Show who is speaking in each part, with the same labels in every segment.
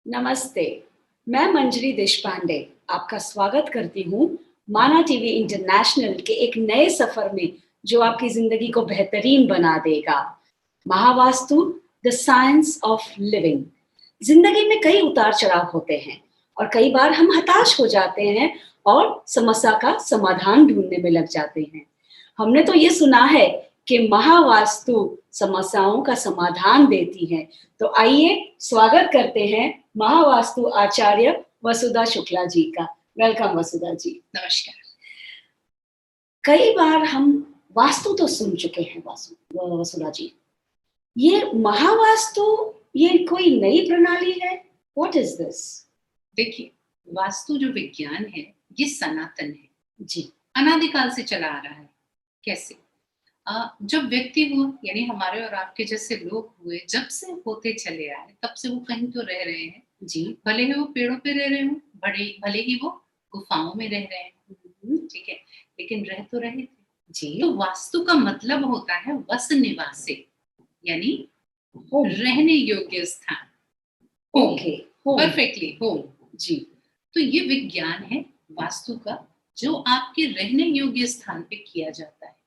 Speaker 1: नमस्ते, मैं मंजरी देशपांडे आपका स्वागत करती हूँ माना टीवी इंटरनेशनल के एक नए सफर में जो आपकी जिंदगी को बेहतरीन बना देगा। Mahavastu, the science of living. जिंदगी में कई उतार चढ़ाव होते हैं और कई बार हम हताश हो जाते हैं और समस्या का समाधान ढूंढने में लग जाते हैं। हमने तो ये सुना है कि महावास्तु समस्याओं का समाधान देती है। तो आइए स्वागत करते हैं महावास्तु आचार्य वसुधा शुक्ला जी का। वेलकम वसुधा जी।
Speaker 2: नमस्कार।
Speaker 1: कई बार हम वास्तु तो सुन चुके हैं वसुधा जी, ये महावास्तु ये कोई नई प्रणाली है? What is this?
Speaker 2: देखिए, वास्तु जो विज्ञान है ये सनातन है
Speaker 1: जी,
Speaker 2: अनादिकाल से चला आ रहा है। कैसे? जब व्यक्ति हुआ यानी हमारे और आपके जैसे लोग हुए, जब से होते चले आए तब से वो कहीं तो रह रहे हैं।
Speaker 1: जी,
Speaker 2: भले ही वो पेड़ों पे रह रहे हो, भले ही वो गुफाओं में रह रहे हैं, ठीक है, लेकिन रह तो रहे थे।
Speaker 1: जी।
Speaker 2: तो वास्तु का मतलब होता है वस निवासे, यानी
Speaker 1: होम।
Speaker 2: रहने योग्य स्थान।
Speaker 1: Okay, home.
Speaker 2: Perfectly home.
Speaker 1: जी,
Speaker 2: तो ये विज्ञान है वास्तु का, जो आपके रहने योग्य स्थान पे किया जाता है।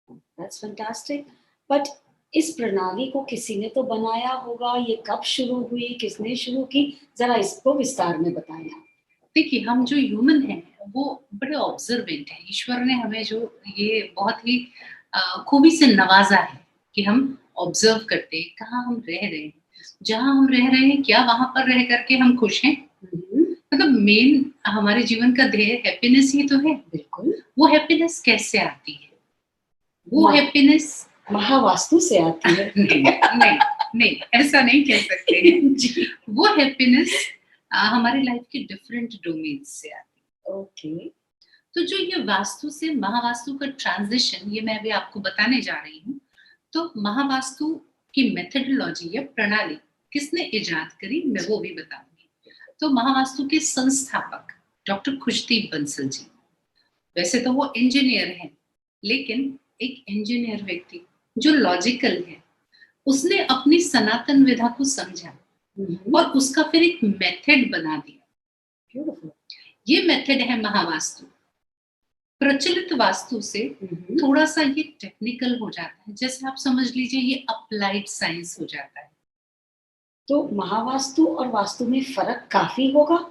Speaker 1: That's fantastic. बट इस प्रणाली को किसी ने तो बनाया होगा, ये कब शुरू हुई, किसने शुरू की? जरा इसको विस्तार में बताएं।
Speaker 2: देखिए, हम जो ह्यूमन हैं वो बड़े ऑब्जर्वेंट हैं। ईश्वर ने हमें जो ये बहुत ही खूबी से नवाजा है कि हम ऑब्जर्व करते हैं कहाँ हम रह रहे हैं, जहाँ हम रह रहे हैं क्या वहां पर रह करके हम खुश हैं। मतलब मेन हमारे जीवन का ध्येय हैप्पीनेस ही तो है।
Speaker 1: बिल्कुल।
Speaker 2: वो हैप्पीनेस कैसे आती है? वो हैप्पीनेस
Speaker 1: महावास्तु से आती है।
Speaker 2: नहीं, ऐसा नहीं कह सकते हैं। जी। वो हैप्पीनेस हमारी लाइफ के डिफरेंट डोमेन्स से आती है।
Speaker 1: ओके।
Speaker 2: तो जो ये वास्तु से महावास्तु का ट्रांजिशन, ये मैं अभी आपको बताने जा रही हूँ। तो महावास्तु की मेथडोलॉजी या प्रणाली किसने इजाद करी, मैं वो भी बताऊंगी। तो महावास्तु के संस्थापक डॉक्टर खुशदीप बंसल जी। वैसे तो वो इंजीनियर हैं, लेकिन एक इंजीनियर व्यक्ति जो लॉजिकल है, उसने अपनी सनातन विधा को समझा और उसका फिर एक मेथड बना दिया। ये मेथड है महावास्तु। प्रचलित वास्तु से थोड़ा सा ये टेक्निकल हो जाता है, जैसे आप समझ लीजिए ये अप्लाइड साइंस हो जाता है।
Speaker 1: तो महावास्तु और वास्तु में फर्क काफी होगा।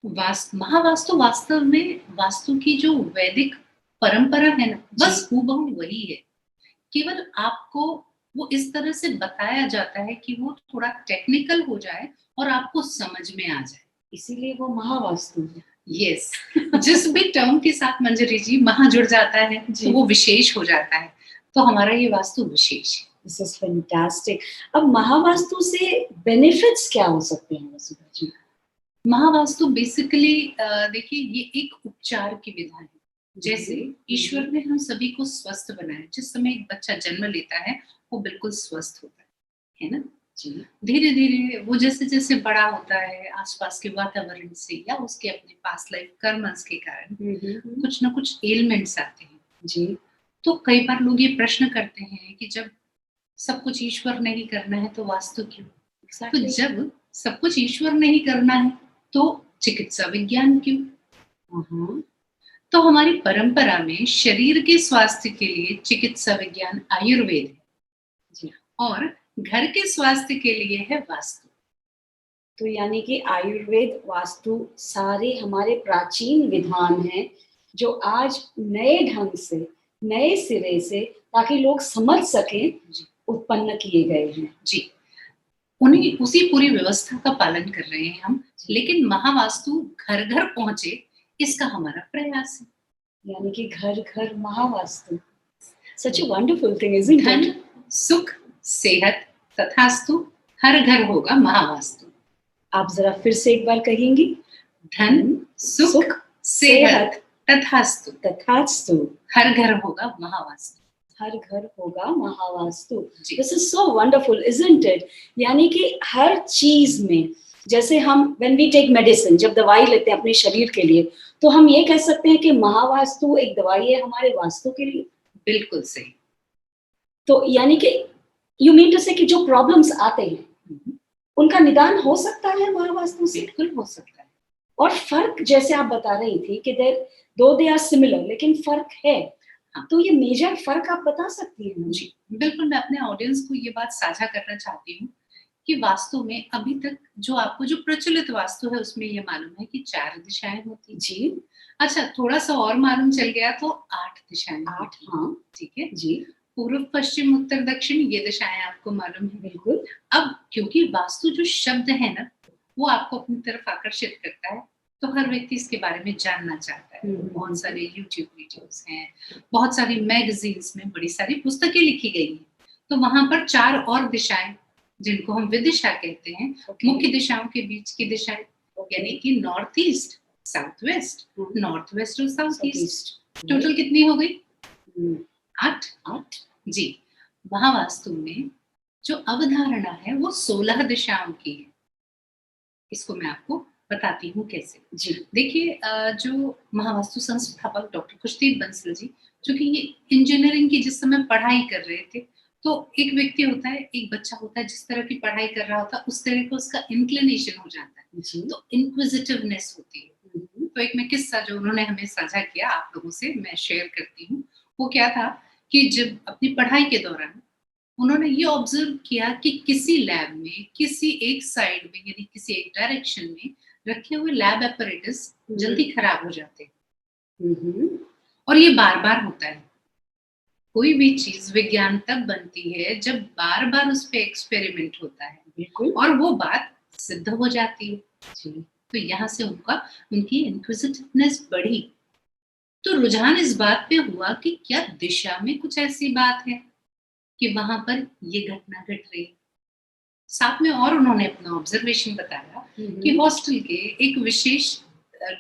Speaker 2: महावास्तु वास्तव में वास्तु की जो वैदिक परंपरा है ना, बस हूबहू वही है। केवल आपको वो इस तरह से बताया जाता है कि वो थोड़ा टेक्निकल हो जाए और आपको समझ में आ जाए,
Speaker 1: इसीलिए वो महावास्तु है।
Speaker 2: यस। जिस भी टर्म के साथ मंजरी जी महा जुड़ जाता है तो वो विशेष हो जाता है। तो हमारा ये वास्तु विशेष है।
Speaker 1: This is fantastic. अब महावास्तु से बेनिफिट्स क्या हो सकते हैं वसुधा जी?
Speaker 2: महावास्तु बेसिकली देखिए, ये एक उपचार की विधा है। जैसे ईश्वर ने हम सभी को स्वस्थ बनाया। जिस समय एक बच्चा जन्म लेता है वो बिल्कुल स्वस्थ होता है ना जी। धीरे धीरे वो जैसे जैसे बड़ा होता है, आसपास के वातावरण से या उसके अपने पास्ट लाइफ कर्मस के कारण कुछ ना कुछ एलिमेंट्स आते हैं जी। तो कई बार लोग ये प्रश्न करते हैं कि जब सब कुछ ईश्वर ने ही करना है तो वास्तु क्यों? तो जब सब कुछ ईश्वर ने ही करना है तो चिकित्सा विज्ञान क्यों? तो हमारी परंपरा में शरीर के स्वास्थ्य के लिए चिकित्सा विज्ञान आयुर्वेद है जी, और घर के स्वास्थ्य के लिए है वास्तु।
Speaker 1: तो यानी कि आयुर्वेद, वास्तु सारे हमारे प्राचीन विधान हैं जो आज नए ढंग से, नए सिरे से, ताकि लोग समझ सकें, उत्पन्न किए गए हैं
Speaker 2: जी। उन्हीं उसी पूरी व्यवस्था का पालन कर रहे हैं हम, लेकिन महावास्तु घर घर पहुंचे इसका हमारा प्रयास है।
Speaker 1: यानी कि घर घर Mahavastu. Such a wonderful thing, isn't it?
Speaker 2: धन, सुख, सेहत तथास्तु, हर घर होगा महावास्तु।
Speaker 1: आप जरा फिर से एक बार कहेंगी?
Speaker 2: धन, सुख, सेहत तथास्तु,
Speaker 1: तथास्तु,
Speaker 2: हर घर होगा महावास्तु।
Speaker 1: हर घर होगा Mahavastu. This is so wonderful, isn't it? यानी कि हर चीज में, जैसे हम व्हेन वी टेक मेडिसिन, जब दवाई लेते हैं अपने शरीर के लिए, तो हम ये कह सकते हैं कि महावास्तु एक दवाई है हमारे वास्तु के लिए।
Speaker 2: बिल्कुल सही।
Speaker 1: तो यानी कि यू मीन टू से कि जो प्रॉब्लम्स आते हैं उनका निदान हो सकता है महावास्तु से?
Speaker 2: बिल्कुल हो सकता है।
Speaker 1: और फर्क जैसे आप बता रही थी कि दो दे आर सिमिलर, लेकिन फर्क है।
Speaker 2: हाँ।
Speaker 1: तो ये मेजर फर्क आप बता सकती हैं मुझे?
Speaker 2: जी, बिल्कुल, मैं अपने ऑडियंस को ये बात साझा करना चाहती हूँ कि वास्तु में अभी तक जो आपको जो प्रचलित वास्तु है उसमें ये मालूम है कि 4 दिशाएँ होती हैं।
Speaker 1: जी,
Speaker 2: अच्छा, थोड़ा-सा और मालूम चल गया तो 8 दिशाएँ
Speaker 1: 8,
Speaker 2: होती हैं,
Speaker 1: हाँ,
Speaker 2: ठीक है?
Speaker 1: जी,
Speaker 2: पूर्व, पश्चिम, उत्तर, दक्षिण ये दिशाएँ आपको मालूम है।
Speaker 1: बिल्कुल।
Speaker 2: अब क्योंकि वास्तु जो शब्द है ना, वो आपको अपनी तरफ आकर्षित करता है, तो हर व्यक्ति इसके बारे में जानना चाहता है। बहुत सारे यूट्यूब वीडियोज़ हैं, बहुत सारी मैगज़ीन्स में बड़ी सारी पुस्तकें लिखी गई हैं। तो वहाँ पर 4 और दिशाएँ, जिनको हम विदिशा कहते हैं,
Speaker 1: ओके,
Speaker 2: मुख्य दिशाओं के बीच की दिशाएँ, यानी कि north east, south west, north west और साउथ ईस्ट।
Speaker 1: ईस्ट।
Speaker 2: टोटल कितनी हो गई?
Speaker 1: हुँ,
Speaker 2: 8?
Speaker 1: 8,
Speaker 2: जी। महावास्तु में जो अवधारणा है वो 16 दिशाओं की है। इसको मैं आपको बताती हूँ कैसे।
Speaker 1: जी,
Speaker 2: देखिए जो महावास्तु संस्थापक डॉक्टर खुशदीप बंसल जी, चूँकि ये इंजीनियरिंग की जिस समय पढ़ाई कर रहे थे, तो एक व्यक्ति होता है, एक बच्चा होता है, जिस तरह की पढ़ाई कर रहा होता है, उस तरह का उसका इंक्लिनेशन हो जाता है।
Speaker 1: जी।
Speaker 2: तो इंक्विजिटिवनेस होती है।
Speaker 1: हुँ,
Speaker 2: तो एक मैं किस्सा जो उन्होंने हमें साझा किया आप लोगों से मैं शेयर करती हूँ। वो क्या था कि जब अपनी पढ़ाई के दौरान उन्होंने ये ऑब्जर्व किया कि किसी लैब में किसी एक साइड में यानी किसी एक डायरेक्शन में रखे हुए लैब एपरेटस जल्दी खराब हो जाते हैं
Speaker 1: हुँ,
Speaker 2: और ये बार-बार होता है। कोई भी चीज़ विज्ञान तब बनती है जब बार-बार उस पे एक्सपेरिमेंट होता है
Speaker 1: बिल्कुल।
Speaker 2: और वो बात सिद्ध हो जाती है।
Speaker 1: जी,
Speaker 2: तो यहाँ से उनकी इंक्विजिटिवनेस बढ़ी। तो रुझान इस बात पे हुआ कि क्या दिशा में कुछ ऐसी बात है कि वहाँ पर ये घटना घट रही है। साथ में और उन्होंने अपना ऑब्जर्वेशन बताया कि हॉस्टल के एक विशेष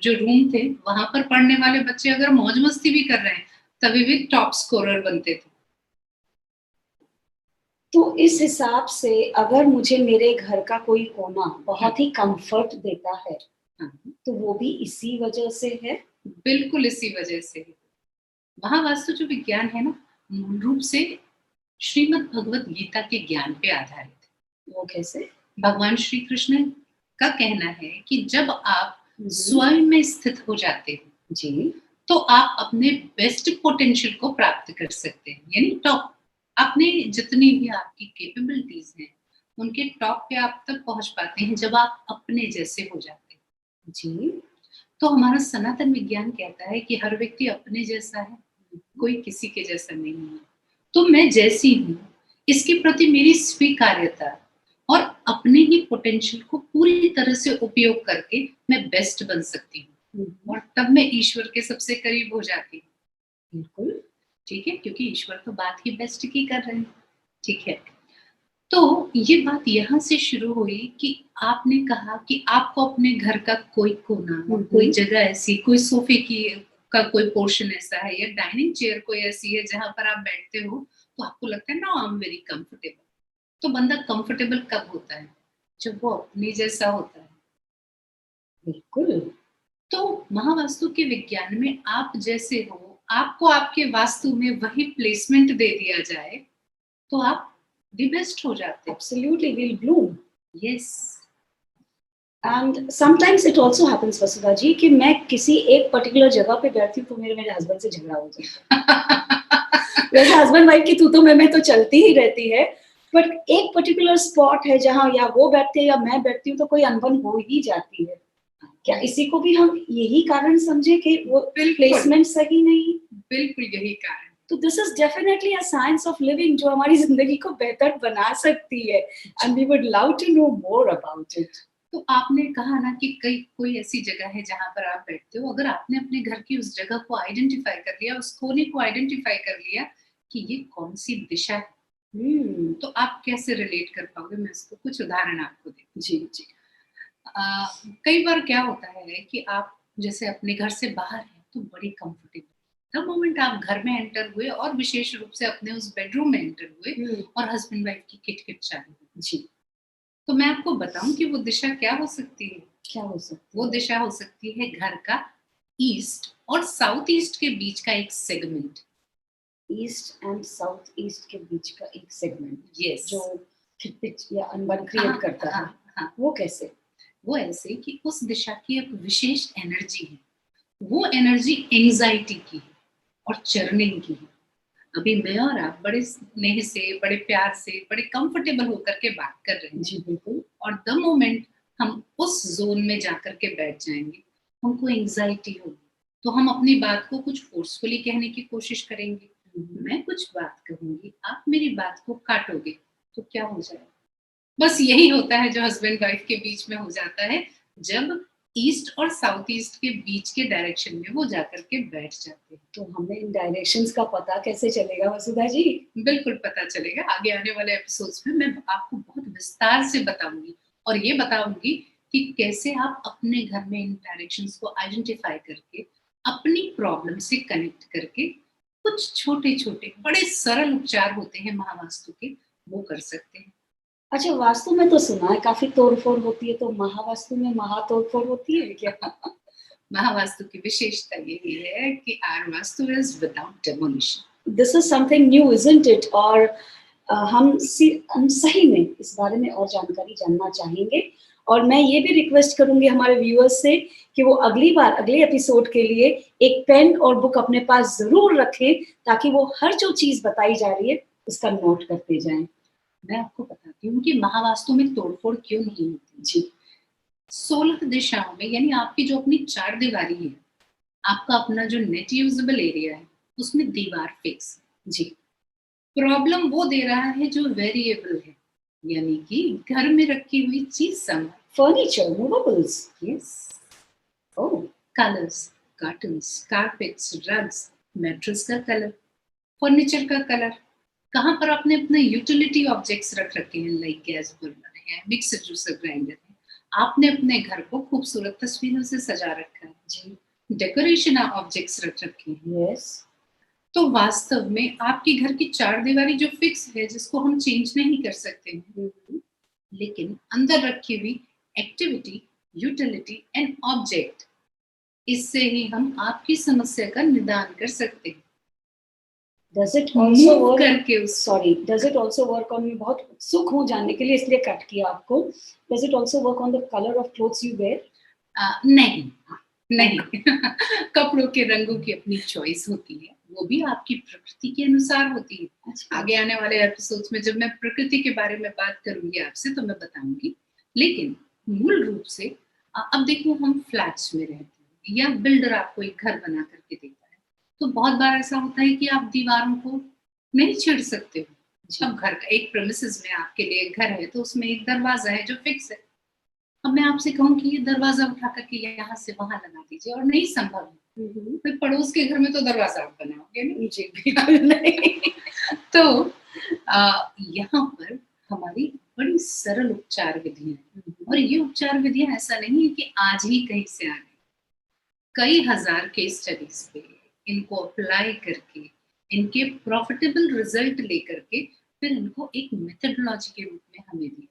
Speaker 2: जो रूम थे वहां पर पढ़ने वाले बच्चे अगर मौज मस्ती भी कर रहे हैं तभी भी टॉप स्कोरर बनते थे।
Speaker 1: तो इस हिसाब से अगर मुझे मेरे घर का कोई कोना बहुत ही कम्फ़र्ट देता है,
Speaker 2: हाँ,
Speaker 1: तो वो भी इसी वजह से है?
Speaker 2: बिल्कुल इसी वजह से वहां वास्तु जो विज्ञान है ना मूल रूप से श्रीमद् भगवत गीता के ज्ञान पे आधारित है।
Speaker 1: वो कैसे?
Speaker 2: भगवान श्री कृष्ण का कहना है कि जब आप
Speaker 1: हुँ,
Speaker 2: स्वयं में स्थित हो जाते हो
Speaker 1: जी,
Speaker 2: तो आप अपने बेस्ट पोटेंशियल को प्राप्त कर सकते हैं यानी टॉप अपने जितनी भी आपकी कैपेबिलिटीज हैं उनके टॉप पे आप तक पहुंच पाते हैं जब आप अपने जैसे हो जाते हैं।
Speaker 1: जी,
Speaker 2: तो हमारा सनातन विज्ञान कहता है कि हर व्यक्ति अपने जैसा है, कोई किसी के जैसा नहीं है। तो मैं जैसी हूँ इसके प्रति मेरी स्वीकार्यता और अपने ही पोटेंशियल को पूरी तरह से उपयोग करके मैं बेस्ट बन सकती हूँ और तब मैं ईश्वर के सबसे करीब हो जाती हूँ।
Speaker 1: बिल्कुल।
Speaker 2: ठीक है, क्योंकि ईश्वर तो बात ही बेस्ट की कर रहे हैं। ठीक है, तो ये बात यहाँ से शुरू हुई कि आपने कहा कि आपको अपने घर का कोई कोना, कोई जगह ऐसी, कोई सोफे की का कोई पोर्शन ऐसा है या डाइनिंग चेयर कोई ऐसी है जहाँ पर आप बैठते हो तो आपको लगता है ना आई एम वेरी कंफर्टेबल। तो बंदा कंफर्टेबल कब होता है? जब वो अपने जैसा होता है।
Speaker 1: बिल्कुल।
Speaker 2: तो महावास्तु के विज्ञान में आप जैसे हो, आपको आपके वास्तु में वही प्लेसमेंट दे दिया जाए, तो आप द बेस्ट हो जाते हो।
Speaker 1: Absolutely, we'll bloom.
Speaker 2: Yes.
Speaker 1: And sometimes it also happens Vasudha ji कि मैं किसी एक पर्टिकुलर जगह पे बैठती हूँ तो मेरे हस्बैंड से झगड़ा हो जाता है। वैसे हस्बैंड वाइफ की तू तो मैं तो चलती ही रहती है, बट एक पर्टिकुलर स्पॉट है जहाँ या वो बैठते हैं या मैं बैठती हूँ तो कोई अनबन हो ही जाती है। क्या इसी को भी हम यही कारण समझे कि वो प्लेसमेंट सही नहीं?
Speaker 2: बिल्कुल यही कारण।
Speaker 1: तो this is definitely a science of living जो हमारी जिंदगी को बेहतर बना सकती है and we would love to know more about it.
Speaker 2: तो आपने कहा ना कि कोई ऐसी जगह है जहाँ पर आप बैठते हो, अगर आपने अपने घर की उस जगह को आइडेंटिफाई कर लिया, उस कोने को आइडेंटिफाई कर लिया कि ये कौन सी दिशा है, तो आप कैसे रिलेट कर पाओगे? मैं इसको कुछ उदाहरण आपको देती
Speaker 1: जी जी।
Speaker 2: कई बार क्या होता है कि आप जैसे अपने घर से बाहर हैं तो बड़ी कंफर्टेबल, द मोमेंट आप घर में एंटर हुए और विशेष रूप से अपने उस बेडरूम में एंटर हुए और हस्बैंड वाइफ की किटकिट चालू हुई,
Speaker 1: जी।
Speaker 2: तो मैं आपको बताऊं कि वो दिशा क्या हो सकती है।
Speaker 1: क्या हो सकता
Speaker 2: वो
Speaker 1: है?
Speaker 2: दिशा हो सकती है घर का ईस्ट और साउथ ईस्ट के बीच का एक segment.
Speaker 1: East and south east के बीच का एक सेगमेंट
Speaker 2: यस।
Speaker 1: जो खिटपिट या अनबन क्रिएट करता है।
Speaker 2: हाँ।
Speaker 1: वो कैसे?
Speaker 2: वो ऐसे कि उस दिशा की एक विशेष एनर्जी है, वो एनर्जी एंजाइटी की है और चर्निंग की है। अभी मैं और आप बड़े स्नेह से, बड़े प्यार से, बड़े कंफर्टेबल होकर के बात कर रहे हैं,
Speaker 1: जी बिल्कुल।
Speaker 2: और द मोमेंट हम उस जोन में जाकर के बैठ जाएंगे, हमको एंजाइटी होगी, तो हम अपनी बात को कुछ फोर्सफुली कहने की कोशिश करेंगे। मैं कुछ बात कहूंगी, आप मेरी बात को काटोगे, तो क्या हो जाएगा? बस यही होता है जो हस्बैंड वाइफ के बीच में हो जाता है, जब ईस्ट और साउथ ईस्ट के बीच के डायरेक्शन में वो जाकर के बैठ जाते हैं।
Speaker 1: तो हमें इन डायरेक्शंस का पता कैसे चलेगा वसुधा जी?
Speaker 2: बिल्कुल पता चलेगा, आगे आने वाले एपिसोड्स में मैं आपको बहुत विस्तार से बताऊंगी, और ये बताऊंगी कि कैसे आप अपने घर में इन डायरेक्शंस को आइडेंटिफाई करके अपनी प्रॉब्लम से कनेक्ट करके कुछ छोटे छोटे बड़े सरल उपचार होते हैं महावास्तु के, वो कर सकते हैं।
Speaker 1: अच्छा, वास्तु में तो सुना है काफी तोड़फोड़ होती है, तो महावास्तु में महा तोड़फोड़ होती है क्या?
Speaker 2: महावास्तु की विशेषता यही है कि R Vastu is without demolition.
Speaker 1: This is something new, isn't it? और हम सही में इस बारे में और जानकारी जानना चाहेंगे, और मैं ये भी रिक्वेस्ट करूंगी हमारे व्यूअर्स से कि वो अगली बार अगले एपिसोड के लिए एक पेन और बुक अपने पास जरूर रखें, ताकि वो हर जो चीज बताई जा रही है उसका नोट करते जाएं।
Speaker 2: मैं आपको बताती हूँ कि महावास्तु में तोड़फोड़ क्यों नहीं होती।
Speaker 1: जी।
Speaker 2: 16 दिशाओं में, यानी आपकी जो अपनी 4 दीवारी है, आपका अपना जो नेट यूजेबल एरिया है, उसमें दीवार फिक्स है।
Speaker 1: जी।
Speaker 2: प्रॉब्लम वो दे रहा है जो वेरिएबल है, यानी कि घर में रखी हुई चीज सामान,
Speaker 1: furniture, movables.
Speaker 2: Yes,
Speaker 1: oh.
Speaker 2: Colours, curtains, carpets, rugs, mattress का कलर, फर्नीचर का कलर, कहाँ पर आपने अपने यूटिलिटी ऑब्जेक्ट्स रख रखे हैं, लाइक गैस बर्नर है, मिक्सर जूसर ग्राइंडर है, आपने अपने घर को खूबसूरत तस्वीरों से सजा रखा है,
Speaker 1: जी।
Speaker 2: डेकोरेशन ऑब्जेक्ट्स रख रखे हैं।
Speaker 1: यस।
Speaker 2: तो वास्तव में आपकी घर की 4 दीवारी जो फिक्स है, जिसको हम चेंज नहीं कर सकते हैं, लेकिन अंदर रखी हुई एक्टिविटी, यूटिलिटी एंड ऑब्जेक्ट, इससे ही हम आपकी समस्या का निदान कर सकते हैं।
Speaker 1: Does it also
Speaker 2: Move
Speaker 1: work?
Speaker 2: करके उस
Speaker 1: Sorry, does it also work on? मैं बहुत उत्सुक हूँ जानने के लिए, इसलिए कट किया आपको। Does it also work on the color of clothes you wear?
Speaker 2: नहीं नहीं कपड़ों के रंगों की अपनी चॉइस होती है, वो भी आपकी प्रकृति के अनुसार होती है।
Speaker 1: अच्छा।
Speaker 2: आगे आने वाले एपिसोड्स में जब मैं प्रकृति के बारे में बात करूंगी आपसे, तो मैं बताऊंगी, लेकिन मूल रूप से अब देखिए, हम फ्लैट्स में रहते हैं या बिल्डर आपको एक घर बना करके देता है, तो बहुत बार ऐसा होता है कि आप दीवारों को नहीं छेड़ सकते हो। अब घर का एक प्रेमिसेस में आपके लिए एक घर है, तो उसमें एक दरवाजा है जो फिक्स है। अब मैं आपसे कहूँ कि ये दरवाजा उठा करके यहाँ से वहां लगा दीजिए, और नहीं संभव है, फिर पड़ोस के घर में तो दरवाजा आप बनाओगे नहीं।
Speaker 1: जी बिल्कुल नहीं।
Speaker 2: तो यहाँ पर हमारी बड़ी सरल उपचार विधियां हैं, और ये उपचार विधियां ऐसा नहीं है कि आज ही कहीं से आ गई, कई हजार केस स्टडीज पे इनको अप्लाई करके, इनके प्रॉफिटेबल रिजल्ट लेकर के, फिर इनको एक मेथडोलॉजी के रूप में हमें दिया।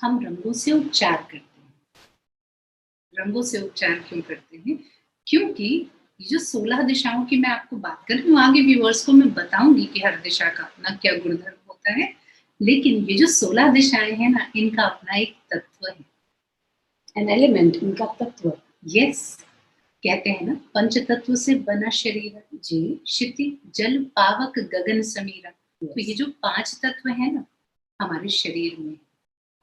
Speaker 2: हम रंगों से उपचार करते हैं। रंगों से उपचार क्यों करते हैं? क्योंकि ये जो 16 दिशाओं की मैं आपको बात कर रही हूँ, आगे व्यूअर्स को मैं बताऊंगी कि हर दिशा का अपना क्या गुणधर्म होता है, लेकिन ये जो 16 दिशाएं हैं ना, इनका अपना एक तत्व है,
Speaker 1: एन एलिमेंट, इनका तत्व।
Speaker 2: यस, कहते हैं ना, पंच तत्व से बना शरीर।
Speaker 1: जी।
Speaker 2: क्षिति, जल, पावक, गगन, समीरा। तो ये जो 5 तत्व है ना हमारे शरीर में,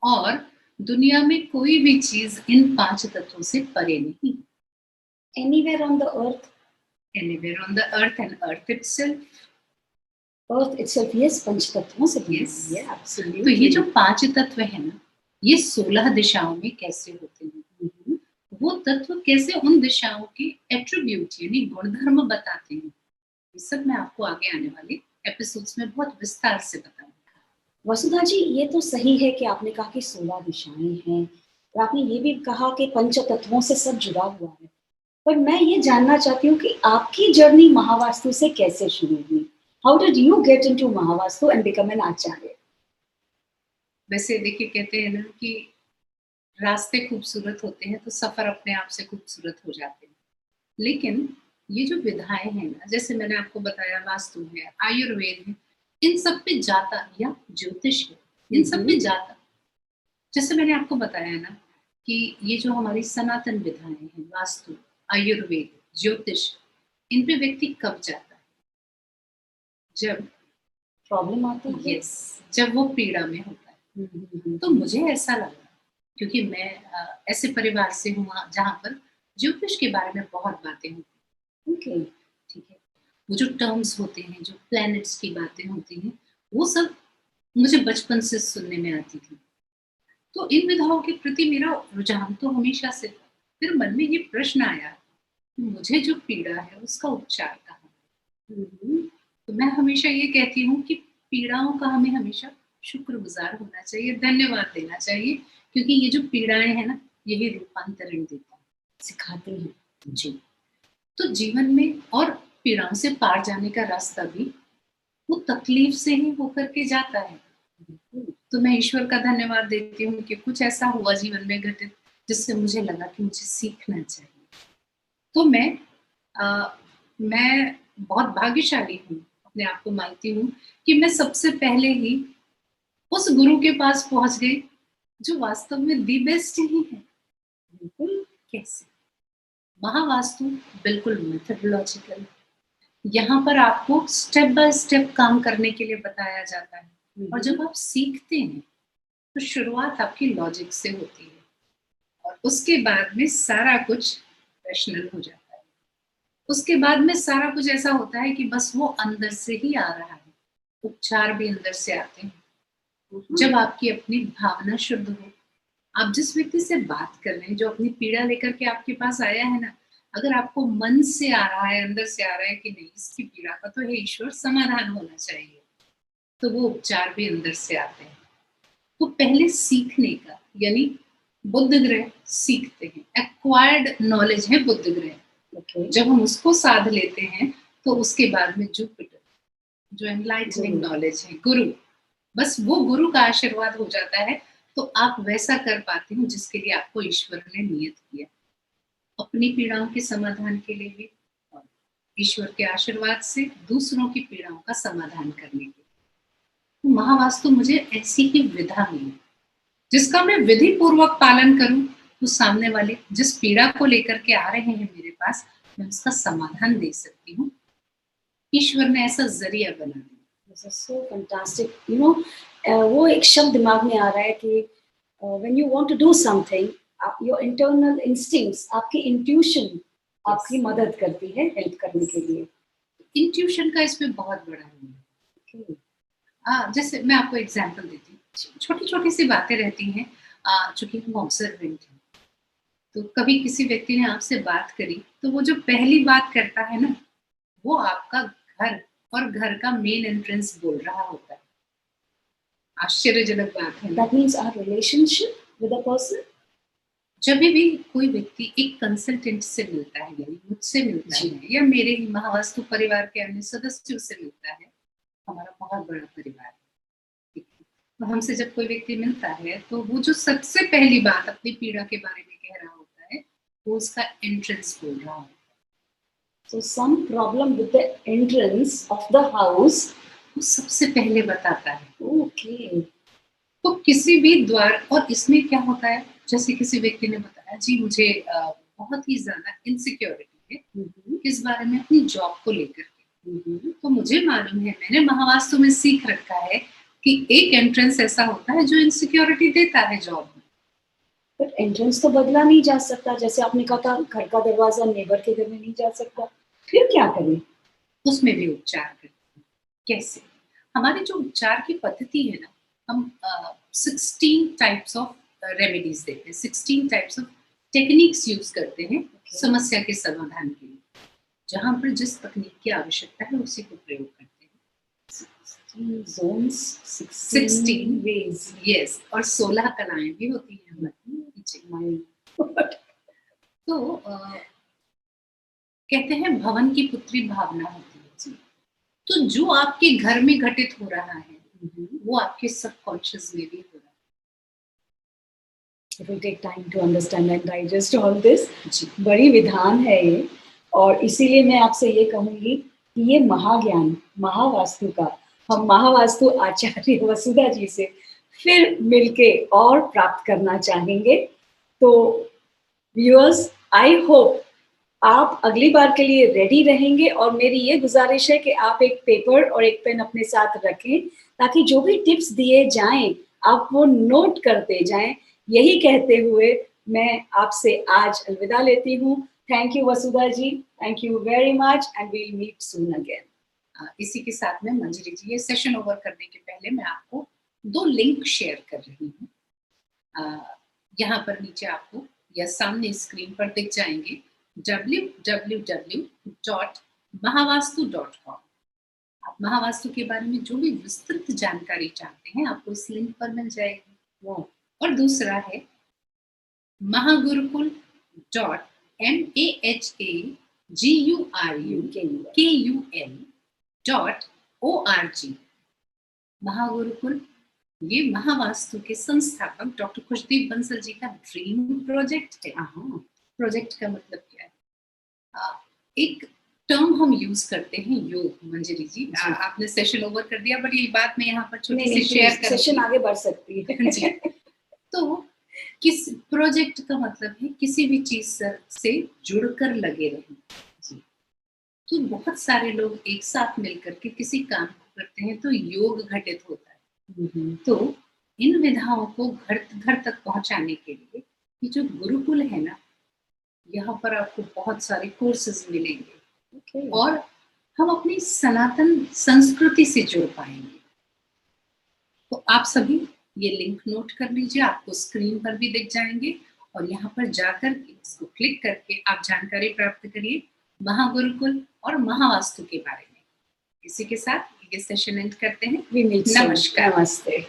Speaker 2: और दुनिया में कोई भी चीज इन 5 तत्वों से परे नहीं।
Speaker 1: Anywhere on the earth?
Speaker 2: Anywhere on the earth and earth itself.
Speaker 1: Earth itself, yes, पंच तत्वों से बनी
Speaker 2: Yes.
Speaker 1: है, absolutely.
Speaker 2: तो ये जो 5 तत्व है ना, ये 16 दिशाओं में कैसे होते हैं, वो तत्व कैसे उन दिशाओं के एट्रीब्यूट यानी गुणधर्म बताते हैं, ये सब मैं आपको आगे आने वाले एपिसोड्स में बहुत विस्तार से बताऊंगी।
Speaker 1: वसुधा जी, ये तो सही है कि आपने कहा कि 16 दिशाएं हैं, और आपने ये भी कहा कि पंच तत्वों से सब जुड़ा हुआ है, पर मैं ये जानना चाहती हूँ कि आपकी जर्नी महावास्तु से कैसे शुरू हुई? How did you get into Mahavastu and become an acharya?
Speaker 2: वैसे देखिए, कहते हैं ना कि रास्ते खूबसूरत होते हैं तो सफर अपने आप से खूबसूरत हो जाते हैं, लेकिन ये जो विधाएं हैं ना, जैसे मैंने आपको बताया, वास्तु है, आयुर्वेद है, इन सब पे जाता, या ज्योतिष है, इन सब पे जाता, जैसे मैंने आपको बताया ना कि ये जो हमारी सनातन विधाएं हैं, वास्तु, आयुर्वेद, ज्योतिष, इन पे व्यक्ति कब जाता है? जब
Speaker 1: प्रॉब्लम आती है।
Speaker 2: यस, जब वो पीड़ा में होता है। तो मुझे ऐसा लगा, क्योंकि मैं ऐसे परिवार से हूँ जहाँ पर ज्योतिष के बारे में बहुत बातें होती हैं।
Speaker 1: ओके,
Speaker 2: ठीक है, वो जो टर्म्स होते हैं, जो प्लैनेट्स की बातें होती हैं, वो सब मुझे बचपन से सुनने में आती थी। तो इन विधाओं के प्रति मेरा रुझान तो हमेशा से था। फिर मन में ये प्रश्न आया, मुझे जो पीड़ा है उसका उपचार कहाँ? तो मैं हमेशा ये कहती हूँ कि पीड़ाओं का हमें हमेशा शुक्रगुजार होना चाहिए, धन्यवाद देना चाहिए, क्योंकि ये जो पीड़ाएं हैं ना, यही रूपांतरण देता है,
Speaker 1: सिखाती हैं।
Speaker 2: जी। तो जीवन में और पीड़ाओं से पार जाने का रास्ता भी वो तकलीफ से ही होकर के जाता है। तो मैं ईश्वर का धन्यवाद देती हूँ कि कुछ ऐसा हुआ जीवन में घटित जिससे मुझे लगा कि मुझे सीखना चाहिए। तो मैं बहुत भाग्यशाली हूँ, अपने आप को मानती हूँ कि मैं सबसे पहले ही उस गुरु के पास पहुंच गई जो वास्तव में दी बेस्ट ही है।
Speaker 1: बिल्कुल।
Speaker 2: कैसे? महावास्तु बिल्कुल मेथडोलॉजिकल, यहाँ पर आपको स्टेप बाय स्टेप काम करने के लिए बताया जाता है। और जब आप सीखते हैं तो शुरुआत आपकी लॉजिक से होती है और उसके बाद में सारा कुछ रैशनल हो जाता है। उसके बाद में सारा कुछ ऐसा होता है कि बस वो अंदर से ही आ रहा है। उपचार भी अंदर से आते हैं जब आपकी अपनी भावना शुद्ध हो। आप जिस व्यक्ति से बात कर रहे हैं, जो अपनी पीड़ा लेकर के आपके पास आया है ना, अगर आपको मन से आ रहा है, अंदर से आ रहा है कि नहीं, इसकी पीड़ा का तो है ईश्वर समाधान होना चाहिए, तो वो उपचार भी अंदर से आते हैं। तो पहले सीखने का, यानी बुद्ध ग्रह सीखते हैं, एक्वायर्ड नॉलेज है बुद्ध ग्रह।
Speaker 1: ओके।
Speaker 2: जब हम उसको साध लेते हैं तो उसके बाद में जुपिटर, जो एनलाइटनिंग नॉलेज है, गुरु, बस वो गुरु का आशीर्वाद हो जाता है तो आप वैसा कर पाते हो जिसके लिए आपको ईश्वर ने नियत किया, अपनी पीड़ाओं के समाधान के लिए भी और ईश्वर के आशीर्वाद से दूसरों की पीड़ाओं का समाधान करने के लिए। तो महावास्तु मुझे ऐसी ही विधा मिली जिसका मैं विधि पूर्वक पालन करूं तो सामने वाले जिस पीड़ा को लेकर के आ रहे हैं मेरे पास, मैं उसका समाधान दे सकती हूँ। ईश्वर ने ऐसा जरिया बना दिया।
Speaker 1: This is so fantastic. You know, वो एक शब्द दिमाग में आ रहा है कि when you want to do something, your internal instincts, आपकी intuition आपकी मदद करती है हेल्प करने के लिए।
Speaker 2: इंट्यूशन का इसमें बहुत बड़ा रोल है।
Speaker 1: Okay.
Speaker 2: जैसे मैं आपको एग्जांपल देती हूँ, छोटी छोटी सी बातें रहती हैं, चूंकि हम ऑब्जर्वेंट हैं, तो कभी किसी व्यक्ति ने आपसे बात करी तो वो जो पहली बात करता है ना, वो आपका घर और घर का मेन एंट्रेंस बोल रहा होता है। आश्चर्यजनक बात है।
Speaker 1: That means our relationship with a person.
Speaker 2: जब भी कोई व्यक्ति एक कंसल्टेंट से मिलता है, यानी मुझसे मिलता
Speaker 1: जी।
Speaker 2: है या मेरे ही महावास्तु परिवार के अन्य सदस्यों से मिलता है, हमारा बहुत बड़ा परिवार है, तो हमसे जब कोई व्यक्ति मिलता है तो वो जो सबसे पहली बात अपनी पीड़ा के बारे में कह रहा होता है, वो उसका एंट्रेंस बोल रहा होता है।
Speaker 1: So some problem with the entrance of the house.
Speaker 2: वो सबसे पहले बताता है।
Speaker 1: Okay.
Speaker 2: तो किसी भी द्वार, और इसमें क्या होता है, जैसे किसी व्यक्ति ने बताया, जी मुझे बहुत ही ज्यादा इनसिक्योरिटी है किस बारे में, अपनी जॉब को लेकर के। तो मुझे मालूम है, मैंने महावास्तु में सीख रखा है कि एक एंट्रेंस ऐसा होता है जो इनसिक्योरिटी देता है जॉब में।
Speaker 1: बट एंट्रेंस तो बदला नहीं जा सकता, जैसे आपने कहा था घर का दरवाजा नेबर के घर में नहीं जा सकता, फिर क्या करें?
Speaker 2: उसमें भी उपचार करते हैं। कैसे? हमारी जो उपचार की पद्धति है ना, हम 16 टाइप्स ऑफ रेमेडीज देते हैं, 16 टाइप्स ऑफ टेक्निक्स यूज करते हैं समस्या के समाधान के लिए। जहां पर जिस तकनीक की आवश्यकता है उसी को प्रयोग करते हैं।
Speaker 1: 16 zones, 16 ways.
Speaker 2: यस, और 16 कलाएं भी होती हैं हमारी। तो कहते हैं भवन की पुत्री भावना होती है। तो जो आपके घर में घटित हो रहा है वो आपके सबकॉन्शियस में भी हो रहा है।
Speaker 1: It will take time to understand and digest all this.
Speaker 2: जी,
Speaker 1: बड़ी विधान है ये, और इसीलिए मैं आपसे ये कहूंगी कि ये महाज्ञान महावास्तु का हम महावास्तु आचार्य वसुधा जी से फिर मिलके और प्राप्त करना चाहेंगे। तो व्यूअर्स, आई होप आप अगली बार के लिए रेडी रहेंगे और मेरी ये गुजारिश है कि आप एक पेपर और एक पेन अपने साथ रखें ताकि जो भी टिप्स दिए जाएं आप वो नोट करते जाएं। यही कहते हुए मैं आपसे आज अलविदा लेती हूँ। Thank you Vasudha ji, thank you very much and will meet soon again.
Speaker 2: इसी के साथ में मंजरी जी, ये सेशन ओवर करने के पहले मैं आपको 2 लिंक शेयर कर रही हूँ। यहाँ पर नीचे आपको या सामने स्क्रीन पर दिख जाएंगे www.mahavastu.com। आप महावास्तु के बारे में जो भी विस्तृत जानकारी चाहते हैं आपको इस लिंक पर मिल जाएगी। और दूसरा है mahagurukul.mahagurukul.org। महागुरुकुल ये महावास्तु के संस्थापक डॉक्टर खुशदीप बंसल जी का ड्रीम प्रोजेक्ट है। प्रोजेक्ट का मतलब क्या है? एक टर्म हम यूज करते हैं योग, मंजरी जी। आपने सेशन ओवर कर दिया बट ये बात मैं यहाँ पर छोटी सी शेयर कर,
Speaker 1: सेशन आगे बढ़ सकती है
Speaker 2: जी। तो किस प्रोजेक्ट का मतलब है किसी भी चीज से जुड़कर लगे रहना जी। तो बहुत सारे लोग एक साथ मिलकर के किसी काम को करते हैं तो योग घटित होता है। तो इन विधाओं को घर घर तक पहुंचाने के लिए ये जो गुरुकुल है ना, यहाँ पर आपको बहुत सारे कोर्सेज मिलेंगे और हम अपनी सनातन संस्कृति से जुड़ पाएंगे। तो आप सभी ये लिंक नोट कर लीजिए, आपको स्क्रीन पर भी दिख जाएंगे और यहाँ पर जाकर इसको क्लिक करके आप जानकारी प्राप्त करिए महागुरुकुल और महावास्तु के बारे में। इसी के साथ ये सेशन एंड करते हैं।
Speaker 1: नमस्कार,
Speaker 2: नमस्ते।